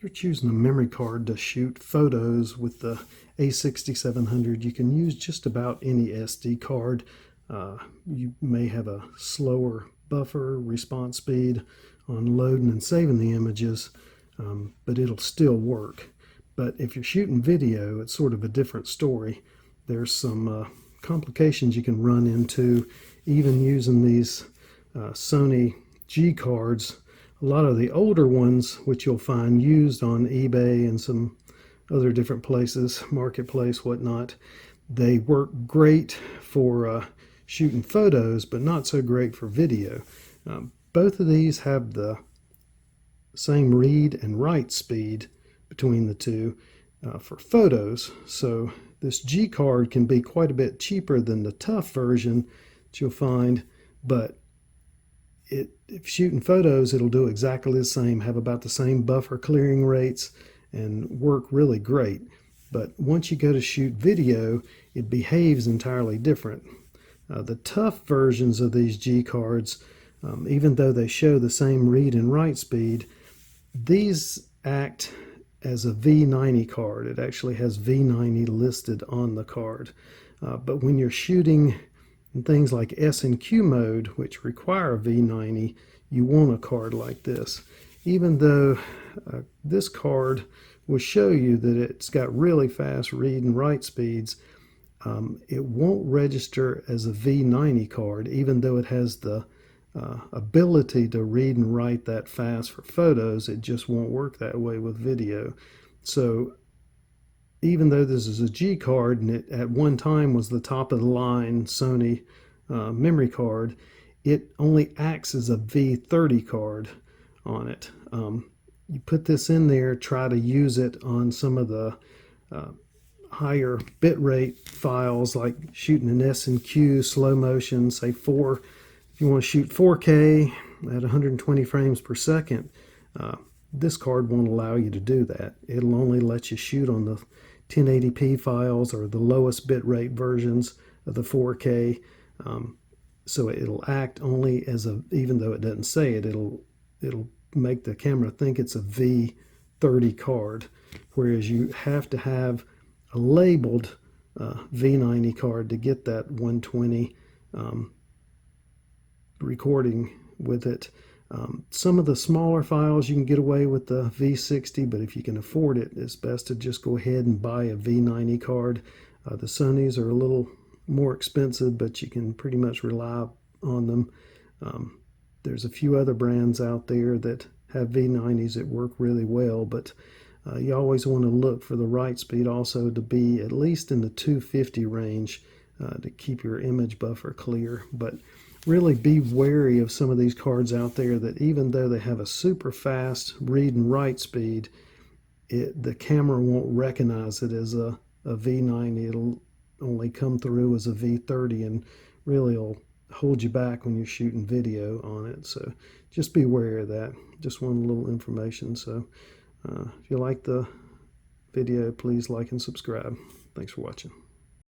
If you're choosing a memory card to shoot photos with the a6700, you can use just about any SD card. You may have a slower buffer response speed on loading and saving the images, but it'll still work. But if you're shooting video, it's sort of a different story. There's some complications you can run into even using these Sony G cards. A lot of the older ones, which you'll find used on eBay and some other different places, marketplace, whatnot, they work great for shooting photos, but not so great for video. Both of these have the same read and write speed between the two for photos. So this G card can be quite a bit cheaper than the tough version that you'll find, but if shooting photos, it'll do exactly the same, have about the same buffer clearing rates, and work really great. But once you go to shoot video, it behaves entirely different. The tough versions of these G cards, even though they show the same read and write speed, these act as a V90 card. It actually has V90 listed on the card. But when you're shooting in things like S and Q mode, which require a V90, you want a card like this. Even though this card will show you that it's got really fast read and write speeds, it won't register as a V90 card, even though it has the ability to read and write that fast for photos. It just won't work that way with video. So even though this is a G card and it at one time was the top of the line Sony memory card, it only acts as a V30 card on it. You put this in there, try to use it on some of the higher bitrate files, like shooting an S and Q slow motion, say if you want to shoot 4K at 120 frames per second, this card won't allow you to do that. It'll only let you shoot on the 1080p files or the lowest bitrate versions of the 4K. So it'll act only as a, even though it doesn't say it, it'll make the camera think it's a V30 card, whereas you have to have a labeled V90 card to get that 120 recording with it. Some of the smaller files you can get away with the V60, but if you can afford it, it's best to just go ahead and buy a V90 card. The Sonys are a little more expensive, but you can pretty much rely on them. There's a few other brands out there that have V90s that work really well, but you always want to look for the write speed also to be at least in the 250 range to keep your image buffer clear. But really be wary of some of these cards out there that even though they have a super fast read and write speed, the camera won't recognize it as a V90. It'll only come through as a V30 and really will hold you back when you're shooting video on it. So just be aware of that. Just one little information. So if you like the video, please like and subscribe. Thanks for watching.